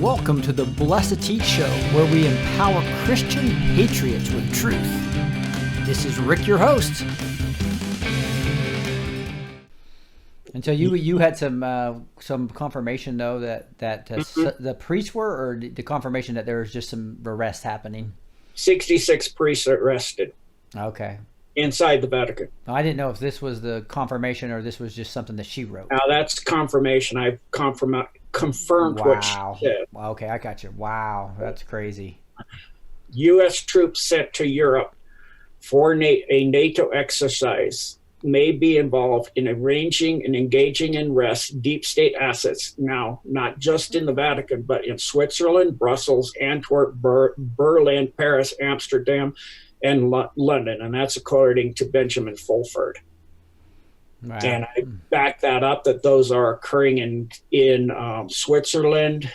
Welcome to the B2T show, where we empower Christian patriots with truth. This is Rick, your host. And so you had some confirmation though that the priests were, or the confirmation that there was just some arrests happening. 66 priests arrested. Okay. Inside the Vatican. I didn't know if this was the confirmation or this was just something that she wrote. Now that's confirmation. I've confirmed what she said. Okay, I got you. Wow, that's crazy. U.S. troops sent to Europe for a NATO exercise may be involved in arranging and engaging in arrests deep state assets. Now, not just in the Vatican, but in Switzerland, Brussels, Antwerp, Berlin, Paris, Amsterdam, and London, and that's according to Benjamin Fulford. Wow. And I back that up that those are occurring in Switzerland,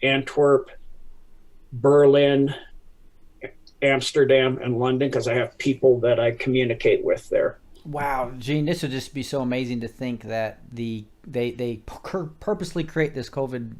Antwerp, Berlin, Amsterdam, and London, because I have people that I communicate with there. Wow, Gene, this would just be so amazing to think that they purposely create this COVID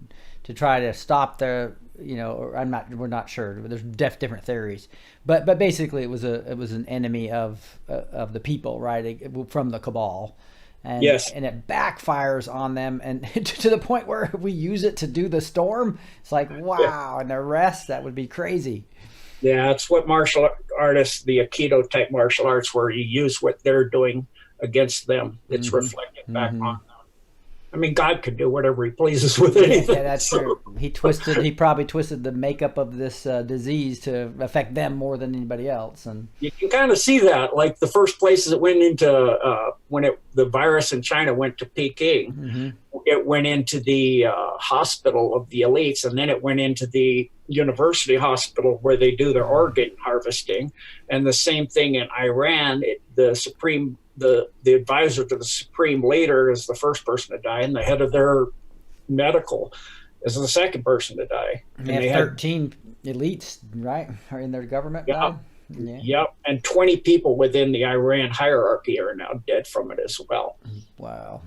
to try to stop the, we're not sure. There's different theories, but basically it was an enemy of the people, right? From the cabal, and yes, and it backfires on them, and to the point where we use it to do the storm. It's like, wow, yeah. And the rest, that would be crazy. Yeah, it's what martial artists, the Aikido type martial arts, where you use what they're doing against them. It's reflected back on them. I mean, God could do whatever he pleases with anything. Yeah, that's true. He probably twisted the makeup of this disease to affect them more than anybody else. And you can kind of see that, like the first places it went into, the virus in China went to Peking, it went into the hospital of the elites, and then it went into the university hospital where they do their organ harvesting. And the same thing in Iran, the advisor to the supreme leader is the first person to die, and the head of their medical is the second person to die. And they have 13 elites, right, are in their government. Yeah. Yep, and 20 people within the Iran hierarchy are now dead from it as well. Wow.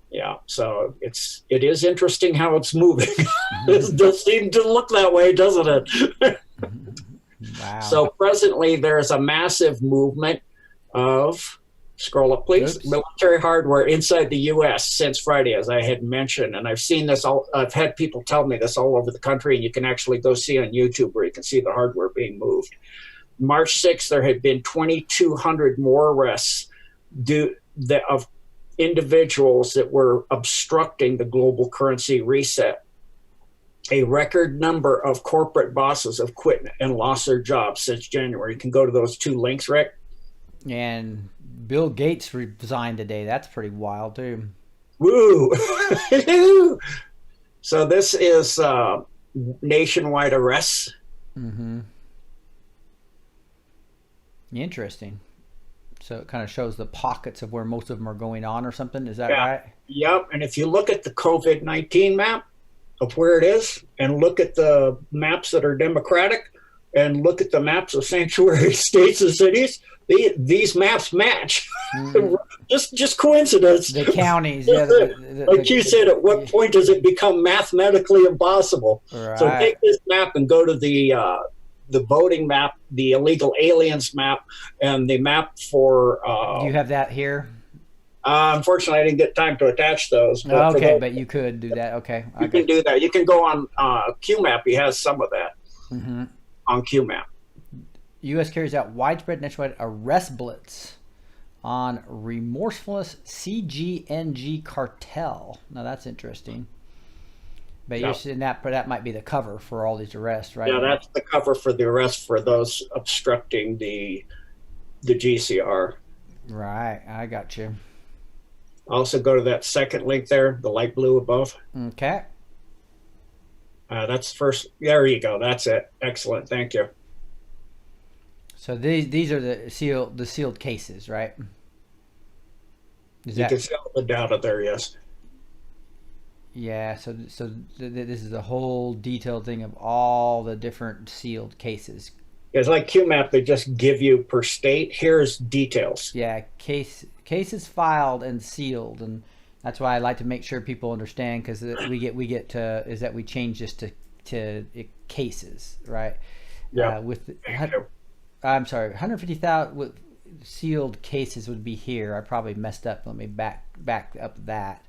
Yeah, so it is interesting how it's moving. It does seem to look that way, doesn't it? Wow. So presently there's a massive movement of, scroll up please, military hardware inside the U.S. since Friday, as I had mentioned. And I've seen this, I've had people tell me this all over the country, and you can actually go see on YouTube where you can see the hardware being moved. March 6th, there had been 2,200 more arrests of individuals that were obstructing the global currency reset. A record number of corporate bosses have quit and lost their jobs since January. You can go to those two links, Rick. And Bill Gates resigned today. That's pretty wild, too. Woo! So this is nationwide arrests. Interesting. So it kind of shows the pockets of where most of them are going on or something. Is that right? Yep. And if you look at the COVID-19 map of where it is, and look at the maps that are democratic, and look at the maps of sanctuary states and cities, these maps match. just coincidence. The counties. Yeah, like you said, at what point does it become mathematically impossible? Right. So take this map and go to the voting map, the illegal aliens map, and the map for... Do you have that here? Unfortunately, I didn't get time to attach those. But but you could do that. Okay. You can do that. You can go on QMap. He has some of that on QMap. U.S. carries out widespread nationwide arrest blitz on remorseless CGNG cartel. Now, that's interesting. But you're saying that might be the cover for all these arrests, right? Yeah, that's the cover for the arrest for those obstructing the GCR. Right, I got you. Also go to that second link there, the light blue above. Okay. That's first. There you go. That's it. Excellent. Thank you. So these are the sealed cases, right? You can see all the data there, yes. Yeah, so this is a whole detailed thing of all the different sealed cases. It's like QMap, they just give you per state. Here's details. Yeah, cases filed and sealed, and that's why I like to make sure people understand, because we get is that we change this to cases, right? Yeah. I'm sorry, 150,000 with sealed cases would be here. I probably messed up. Let me back up that,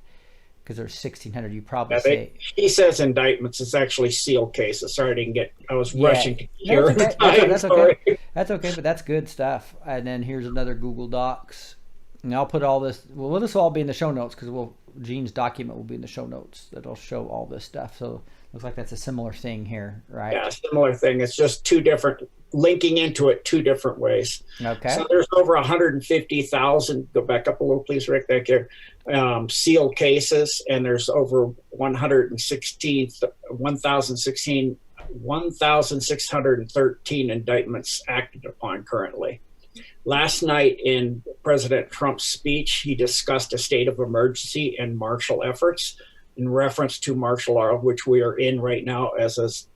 because there's 1,600. You probably say. He says indictments. It's actually sealed cases. Sorry, I didn't get. I was rushing to No, hear. that's okay. That's okay. That's okay. But that's good stuff. And then here's another Google Docs. And I'll put all this. Well, this will all be in the show notes, because Gene's document will be in the show notes. That'll show all this stuff. So looks like that's a similar thing here, right? Yeah, similar thing. It's just two different, linking into it two different ways. Okay. So there's over 150,000. Go back up a little, please, Rick. Thank you. Sealed cases, and there's over 1,613 indictments acted upon currently. Last night in President Trump's speech, he discussed a state of emergency and martial efforts in reference to martial law, which we are in right now as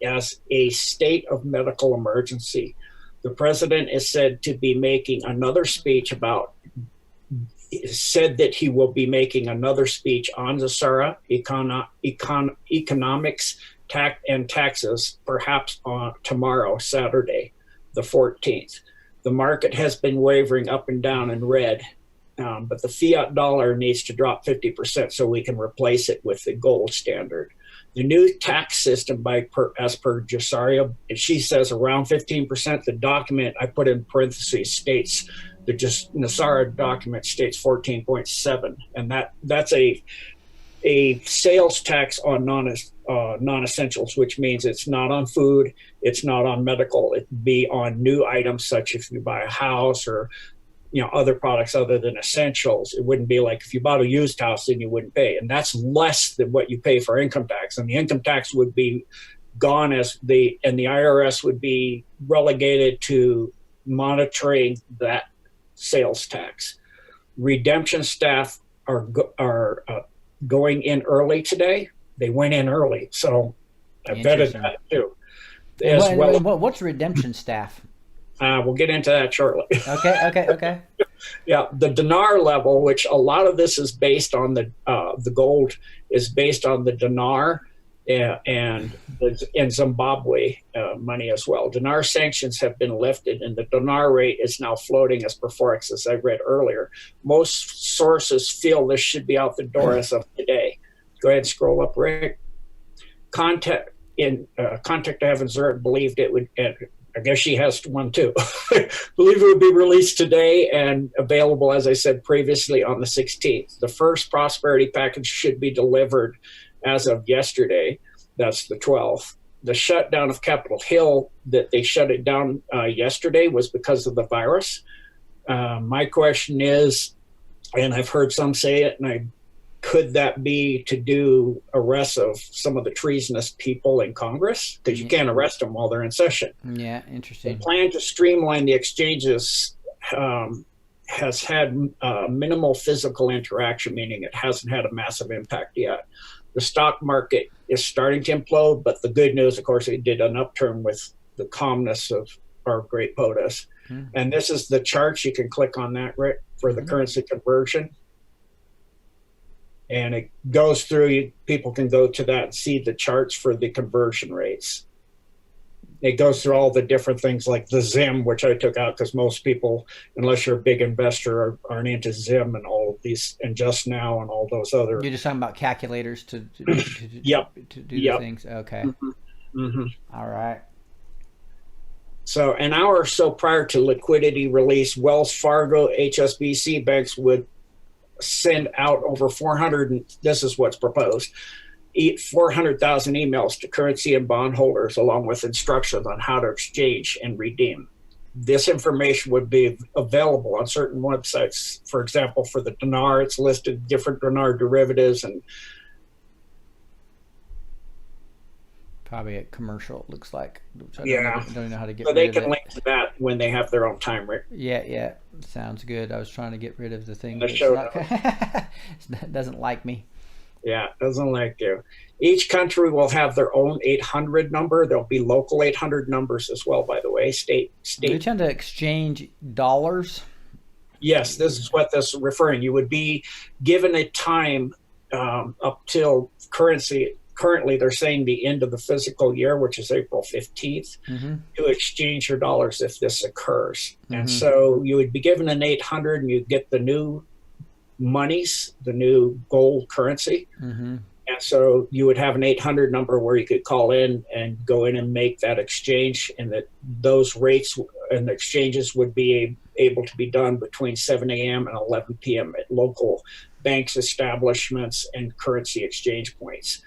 a state of medical emergency. The president is said to be making another speech said that he will be making another speech on Zasara, economics, and taxes, perhaps on tomorrow, Saturday, the 14th. The market has been wavering up and down in red, but the fiat dollar needs to drop 50% so we can replace it with the gold standard. The new tax system, as per Jasaria, she says around 15%. The document I put in parentheses states, the Nasara document states 14.7, and that's a sales tax on non-essentials, which means it's not on food, it's not on medical. It'd be on new items, such if you buy a house or other products other than essentials. It wouldn't be like if you bought a used house, then you wouldn't pay, and that's less than what you pay for income tax. And the income tax would be gone and the IRS would be relegated to monitoring that sales tax. Redemption staff are going in early today. They went in early, so I vetted that too. What's redemption staff? We'll get into that shortly. Okay. Yeah, the dinar level, which a lot of this is based on the gold, is based on the dinar and Zimbabwe money as well. Dinar sanctions have been lifted, and the dinar rate is now floating as per Forex, as I read earlier. Most sources feel this should be out the door as of today. Go ahead and scroll up, Rick. Contact I have observed believed it would. I guess she has one too. Believe it would be released today and available, as I said previously, on the 16th. The first prosperity package should be delivered as of yesterday. That's the 12th. The shutdown of Capitol Hill, that they shut it down yesterday, was because of the virus. My question is, and I've heard some say it, and could that be to do arrests of some of the treasonous people in Congress? Because you can't arrest them while they're in session. Yeah, interesting. The plan to streamline the exchanges has had minimal physical interaction, meaning it hasn't had a massive impact yet. The stock market is starting to implode, but the good news, of course, it did an upturn with the calmness of our great POTUS. And this is the chart. You can click on that, Rick, for the currency conversion. And it goes through, people can go to that and see the charts for the conversion rates. It goes through all the different things like the ZIM, which I took out because most people, unless you're a big investor, aren't into ZIM and all of these, and Just Now and all those other. You're just talking about calculators to do the things. Okay. All right. So an hour or so prior to liquidity release, Wells Fargo, HSBC banks would send out over 400, this is what's proposed, 400,000 emails to currency and bond holders, along with instructions on how to exchange and redeem. This information would be available on certain websites. For example, for the dinar, it's listed different dinar derivatives, and probably a commercial, it looks like. I don't even know how to get so rid they of can it. link to that when they have their own time, Rick. Yeah. Sounds good. I was trying to get rid of the thing. The But show it doesn't like me. Yeah, doesn't like you. Each country will have their own 800 number. There'll be local 800 numbers as well, by the way. State. They tend to exchange dollars. Yes, this is what this is referring. You would be given a time up till currency currently they're saying the end of the fiscal year, which is April 15th, to exchange your dollars if this occurs. And so you would be given an 800 and you'd get the new monies, the new gold currency. And so you would have an 800 number where you could call in and go in and make that exchange, and that those rates and exchanges would be able to be done between 7 a.m. and 11 p.m. at local banks, establishments, and currency exchange points.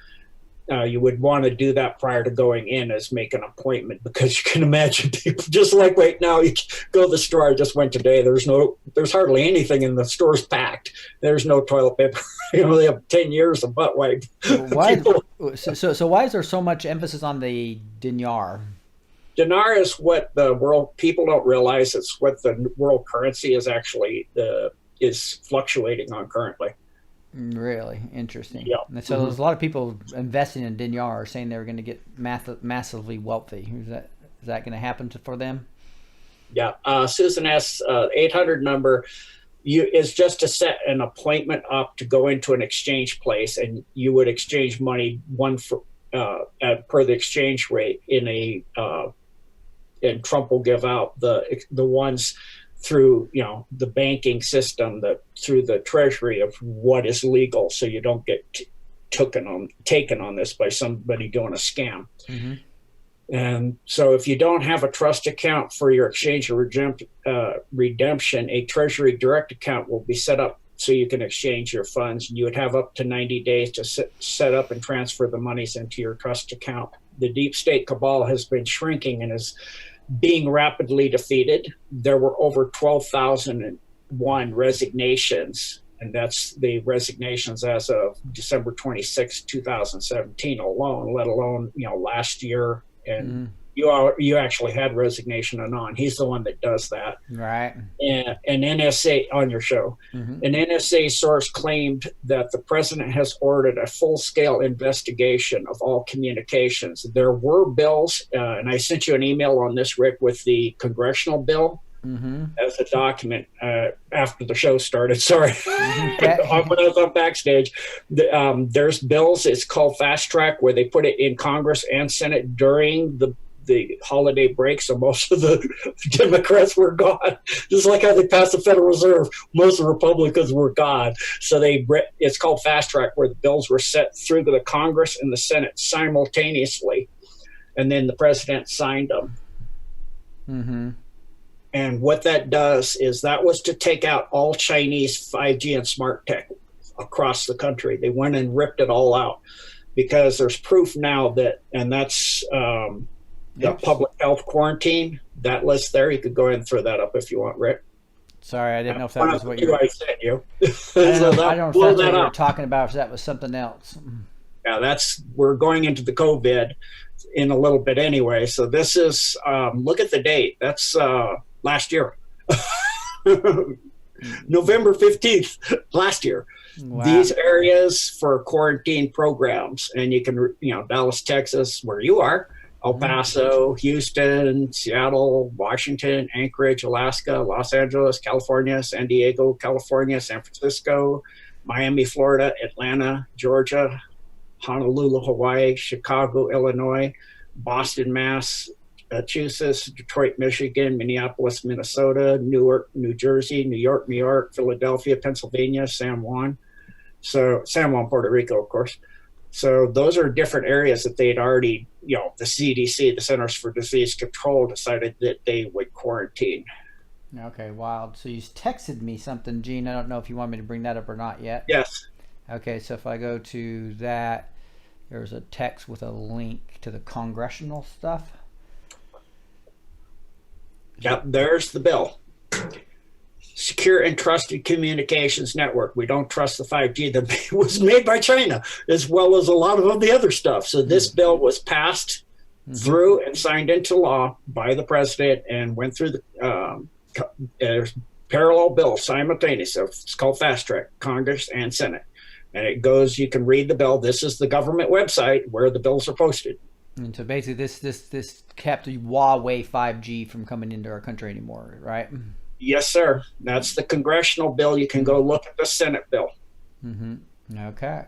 You would want to do that prior to going in, as make an appointment, because you can imagine people just like right now, you go to the store. I just went today. There's hardly anything in the store's packed. There's no toilet paper. They have 10 years of butt wipe. Why? So why is there so much emphasis on the dinar? Dinar is what the world, people don't realize, it's what the world currency is actually is fluctuating on currently. Really interesting. Yeah. And so there's a lot of people investing in dinar, saying they were going to get massively wealthy. Is that going to happen for them? Yeah. Susan asks, 800 number is just to set an appointment up to go into an exchange place, and you would exchange money per the exchange rate and Trump will give out the ones through the banking system, through the treasury, of what is legal, so you don't get taken on this by somebody doing a scam. And so if you don't have a trust account for your exchange or redemption, a treasury direct account will be set up so you can exchange your funds. You would have up to 90 days to set up and transfer the monies into your trust account. The deep state cabal has been shrinking and is being rapidly defeated. There were over 12,001 resignations, and that's the resignations as of December 26, 2017 alone, let alone last year. And you actually had resignation Anon. He's the one that does that. Right. And an NSA on your show, an NSA source claimed that the president has ordered a full-scale investigation of all communications. There were bills, and I sent you an email on this, Rick, with the congressional bill as a document after the show started. Sorry. Okay. When I was on backstage, there's bills. It's called Fast Track, where they put it in Congress and Senate during the holiday break, so most of the Democrats were gone. Just like how they passed the Federal Reserve, most of the Republicans were gone. So it's called Fast Track, where the bills were set through the Congress and the Senate simultaneously, and then the president signed them. And what that does is that was to take out all Chinese 5G and smart tech across the country. They went and ripped it all out, because there's proof now that, and that's the public health quarantine, that list there. You could go ahead and throw that up if you want, Rick. Sorry, I didn't know if that was what you were. I sent you. I don't know if that's what you were talking about, or if that was something else. Yeah, we're going into the COVID in a little bit anyway. So this is, look at the date. That's last year. November 15th, last year. Wow. These areas for quarantine programs, and you can, Dallas, Texas, where you are, El Paso, Houston, Seattle, Washington, Anchorage, Alaska, Los Angeles, California, San Diego, California, San Francisco, Miami, Florida, Atlanta, Georgia, Honolulu, Hawaii, Chicago, Illinois, Boston, Massachusetts, Detroit, Michigan, Minneapolis, Minnesota, Newark, New Jersey, New York, Philadelphia, Pennsylvania, San Juan, Puerto Rico, of course. So those are different areas that they'd already, the CDC, the Centers for Disease Control, decided that they would quarantine. Okay, wild. So you texted me something, Gene. I don't know if you want me to bring that up or not yet. Yes. Okay, so if I go to that, there's a text with a link to the congressional stuff. Yep, there's the bill. Secure and Trusted Communications Network. We don't trust the 5G that was made by China, as well as a lot of the other stuff. So this bill was passed through and signed into law by the president and went through the parallel bill simultaneously. It's called Fast Track, Congress and Senate. And it goes, you can read the bill. This is the government website where the bills are posted. And so basically this kept the Huawei 5G from coming into our country anymore, right? Yes, sir. That's the congressional bill. You can go look at the Senate bill. Okay.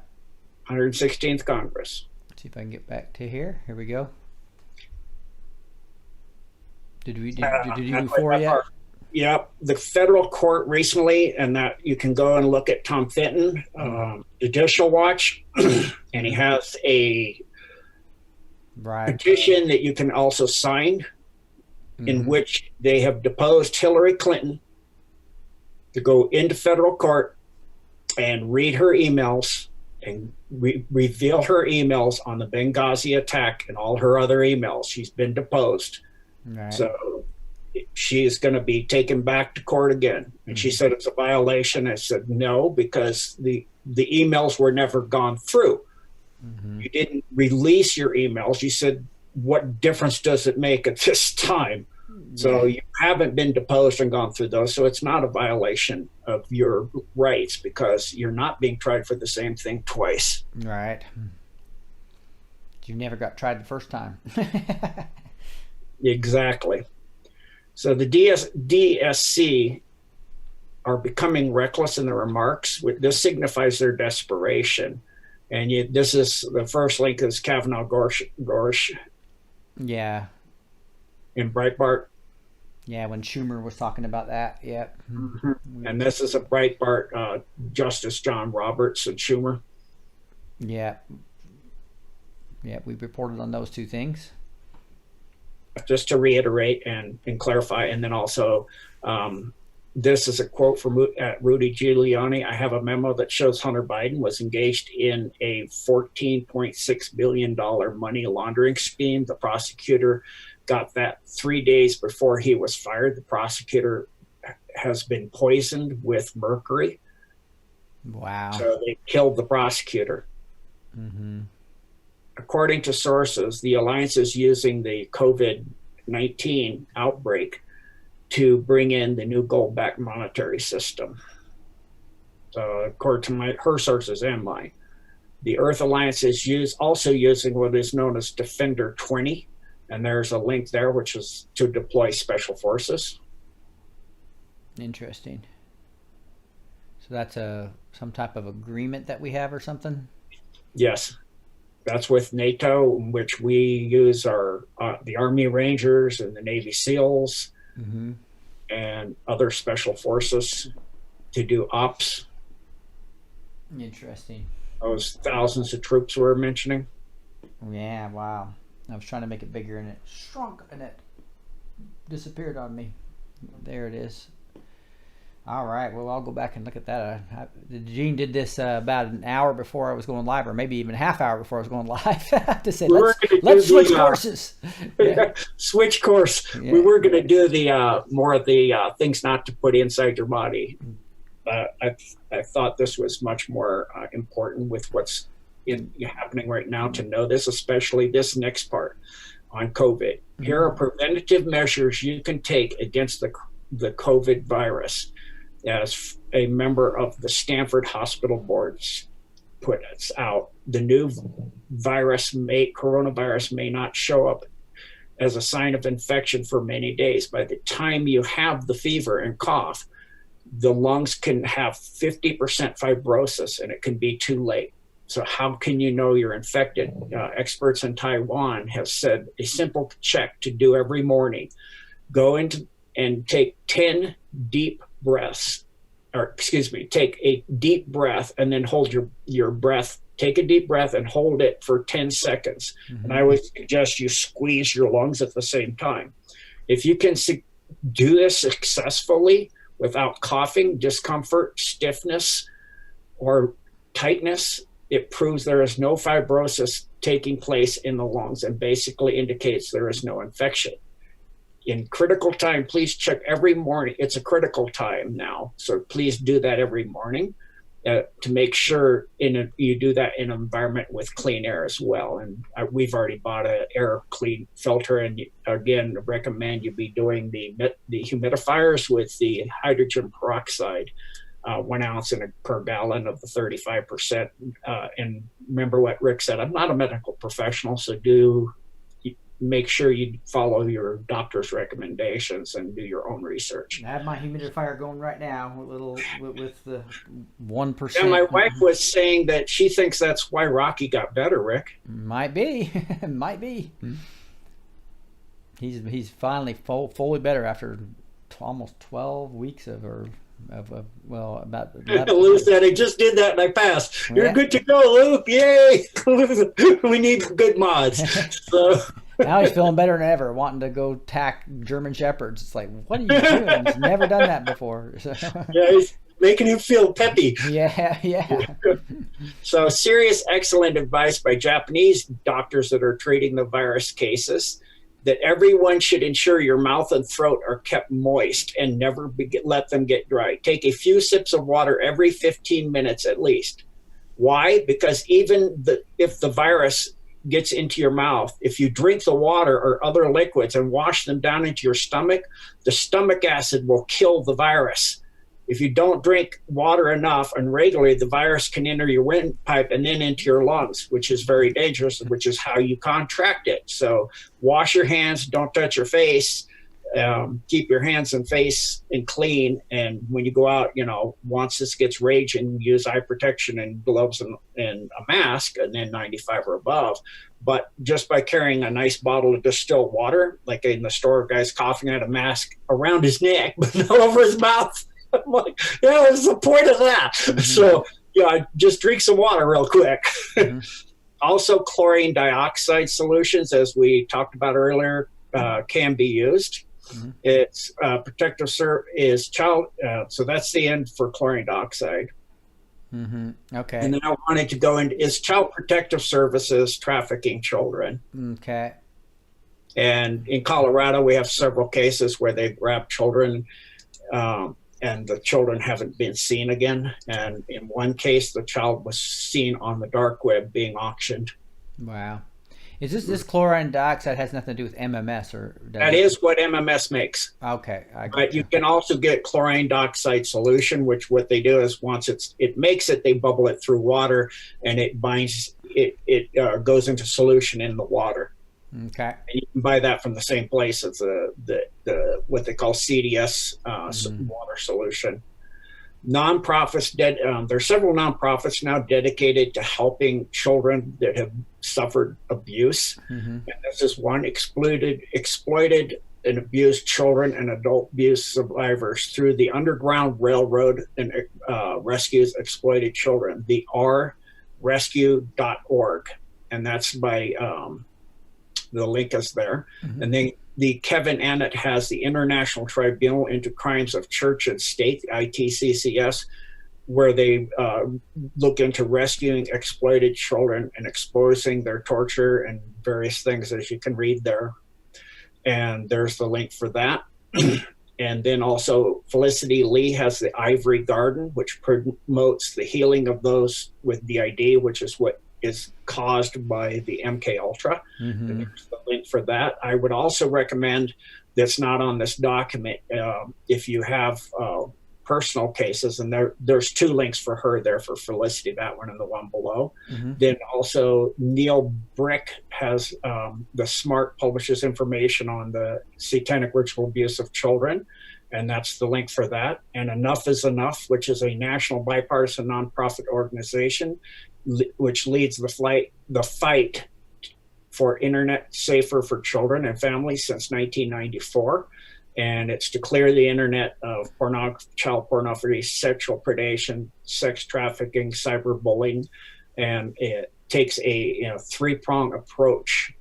116th Congress. See if I can get back to here. Here we go. Did you move forward yet? Yep, the federal court recently, and that you can go and look at Tom Fenton, Judicial Watch, and he has a petition that you can also sign, in which they have deposed Hillary Clinton to go into federal court and read her emails and reveal her emails on the Benghazi attack and all her other emails. She's been deposed. Right. So she is going to be taken back to court again. And she said it's a violation. I said no, because the emails were never gone through. You didn't release your emails. You said, what difference does it make at this time? So you haven't been deposed and gone through those. So it's not a violation of your rights, because you're not being tried for the same thing twice. Right. You never got tried the first time. Exactly. So the DSC are becoming reckless in their remarks. This signifies their desperation. And this is the first link is Kavanaugh Gorsh. Yeah. In Breitbart. Yeah, when Schumer was talking about that. Yep. And this is a Breitbart Justice John Roberts and Schumer. Yeah. Yeah, we reported on those two things. Just to reiterate and clarify, and then also this is a quote from Rudy Giuliani. I have a memo that shows Hunter Biden was engaged in a $14.6 billion money laundering scheme. The prosecutor got that 3 days before he was fired. The prosecutor has been poisoned with mercury. Wow. So they killed the prosecutor. According to sources, the alliance is using the COVID-19 outbreak to bring in the new gold-backed monetary system. So according to her sources and mine, the Earth Alliance is also using what is known as Defender 20, and there's a link there, which is to deploy special forces. Interesting. So that's some type of agreement that we have or something? Yes. That's with NATO, in which we use the Army Rangers and the Navy SEALs and other special forces to do ops. Interesting. Those thousands of troops we're mentioning. Yeah, wow. I was trying to make it bigger and it shrunk and it disappeared on me. There it is. All right. Well, I'll go back and look at that. Gene did this about an hour before I was going live, or maybe even a half hour before I was going live, to say, let's switch courses. Yeah. Switch course. Yeah. We were going to do the more of the things not to put inside your body. I thought this was much more important with what's happening right now to know this, especially this next part on COVID. Here are preventative measures you can take against the COVID virus. As a member of the Stanford Hospital Boards put us out, the new coronavirus may not show up as a sign of infection for many days. By the time you have the fever and cough, the lungs can have 50% fibrosis and it can be too late. So how can you know you're infected? Experts in Taiwan have said a simple check to do every morning: go into and take 10 deep breaths, take a deep breath and then hold your breath. Take a deep breath and hold it for 10 seconds. And I would suggest you squeeze your lungs at the same time. If you can do this successfully without coughing, discomfort, stiffness, or tightness, it proves there is no fibrosis taking place in the lungs and basically indicates there is no infection. In critical time, please check every morning. It's a critical time now, so please do that every morning to make sure you do that in an environment with clean air as well. And we've already bought an air clean filter, and again, recommend you be doing the humidifiers with the hydrogen peroxide, 1 ounce per gallon of the 35%. And remember what Rick said, I'm not a medical professional, so make sure you follow your doctor's recommendations and do your own research. I have my humidifier going right now, with the And 1%. my wife was saying that she thinks that's why Rocky got better, Rick. Might be, might be. He's finally fully better after almost 12 weeks of well, about 11. Lou said, I just did that and I passed. You're Yeah. good to go, Lou. Yay. We need good mods. So Now he's feeling better than ever, wanting to go tack German Shepherds. It's like, what are you doing? He's never done that before. yeah, he's making him feel peppy. Yeah. So serious, excellent advice by Japanese doctors that are treating the virus cases, that everyone should ensure your mouth and throat are kept moist and never let them get dry. Take a few sips of water every 15 minutes at least. Why? Because even if the virus gets into your mouth, if you drink the water or other liquids and wash them down into your stomach, the stomach acid will kill the virus. If you don't drink water enough and regularly, the virus can enter your windpipe and then into your lungs, which is very dangerous, which is how you contract it. So wash your hands, don't touch your face, keep your hands and face and clean. And when you go out, once this gets raging, use eye protection and gloves and a mask, and then 95 or above. But just by carrying a nice bottle of distilled water, like in the store, guy's coughing at a mask around his neck, but not over his mouth. I'm like, yeah, what's the point of that? Mm-hmm. So, just drink some water real quick. Mm-hmm. Also, chlorine dioxide solutions, as we talked about earlier, can be used. Mm-hmm. It's protective is child. So that's the end for chlorine dioxide. Mm-hmm. Okay. And then I wanted to go into is child protective services trafficking children. Okay. And in Colorado, we have several cases where they grab children. And the children haven't been seen again. And in one case, the child was seen on the dark web being auctioned. Wow. Is this chlorine dioxide has nothing to do with MMS, or that is what MMS makes? Okay. But you can also get chlorine dioxide solution, which what they do is once it makes it, they bubble it through water, and it binds. It goes into solution in the water. Okay. And you can buy that from the same place as the what they call CDS water solution. Nonprofits, there's several nonprofits now dedicated to helping children that have suffered abuse. Mm-hmm. And this is one, exploited and abused children and adult abuse survivors through the Underground Railroad and rescues exploited children, the rrescue.org. And that's by the link is there. Mm-hmm. And then the Kevin Annett has the International Tribunal into Crimes of Church and State, the ITCCS, where they look into rescuing exploited children and exposing their torture and various things, as you can read there. And there's the link for that. And then also Felicity Lee has the Ivory Garden, which promotes the healing of those with DID, which is what is caused by the MK Ultra. Mm-hmm. And there's the link for that. I would also recommend, that's not on this document, if you have personal cases, and there's two links for her there, for Felicity, that one and the one below. Mm-hmm. Then also Neil Brick has the SMART publishes information on the satanic ritual abuse of children, and that's the link for that. And Enough is Enough, which is a national bipartisan nonprofit organization which leads the fight for internet safer for children and families since 1994. And it's to clear the internet of child pornography, sexual predation, sex trafficking, cyberbullying. And it takes a three-pronged approach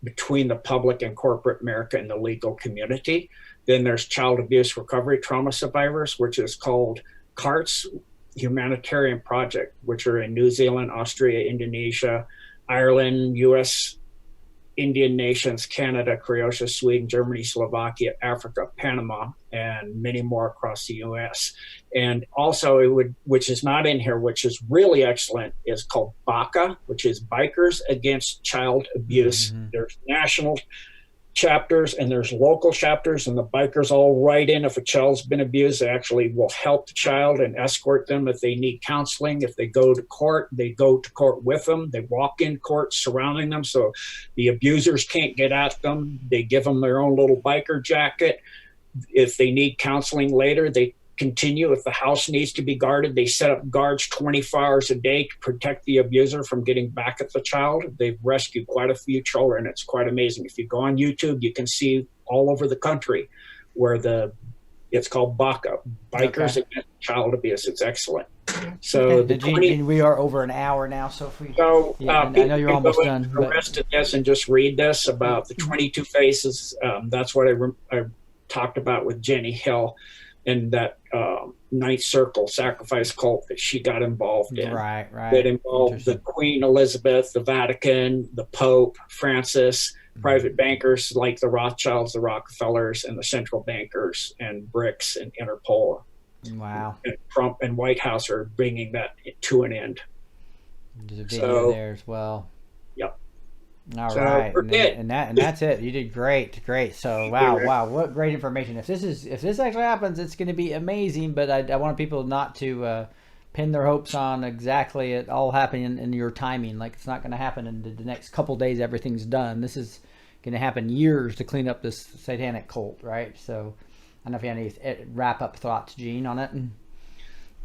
between the public and corporate America and the legal community. Then there's Child Abuse Recovery Trauma Survivors, which is called CARTS, Humanitarian Project, which are in New Zealand, Austria, Indonesia, Ireland, US, Indian nations, Canada, Croatia, Sweden, Germany, Slovakia, Africa, Panama, and many more across the US. And also which is not in here, which is really excellent, is called BACA, which is Bikers Against Child Abuse. Mm-hmm. There's national chapters, and there's local chapters, and the bikers all write in if a child's been abused. They actually will help the child and escort them if they need counseling. If they go to court, they go to court with them. They walk in court surrounding them so the abusers can't get at them. They give them their own little biker jacket. If they need counseling later, they continue. If the house needs to be guarded, they set up guards 24 hours a day to protect the abuser from getting back at the child. They've rescued quite a few children. It's quite amazing. If you go on YouTube, you can see all over the country where it's called BACA, Bikers Against Child Abuse. It's excellent. So and we are over an hour now. So if we, I know you're almost done. The rest of this and just read this about the 22 faces. That's what I talked about with Jenny Hill. And that Ninth Circle sacrifice cult that she got involved in. Right. That involved the Queen Elizabeth, the Vatican, the Pope, Francis, private bankers like the Rothschilds, the Rockefellers, and the central bankers, and BRICS and Interpol. Wow. And Trump and White House are bringing that to an end. There's a video there as well. Yep. All right, and that's it. You did great. So wow, what great information. If this actually happens, it's going to be amazing. But I want people not to pin their hopes on exactly it all happening in your timing. Like, it's not going to happen in the next couple days. Everything's done. This is going to happen years to clean up this satanic cult, right? So I don't know if you have any wrap up thoughts, Gene, on it.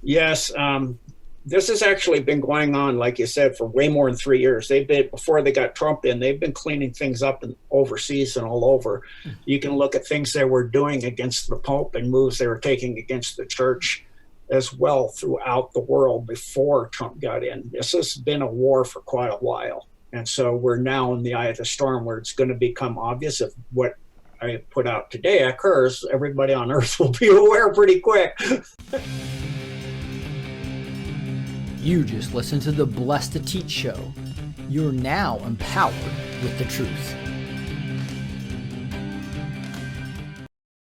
Yes. This has actually been going on, like you said, for way more than 3 years. Before they got Trump in, they've been cleaning things up overseas and all over. You can look at things they were doing against the Pope and moves they were taking against the church as well throughout the world before Trump got in. This has been a war for quite a while. And so we're now in the eye of the storm where it's going to become obvious if what I put out today occurs, everybody on earth will be aware pretty quick. You just listened to the Blessed to Teach show. You're now empowered with the truth.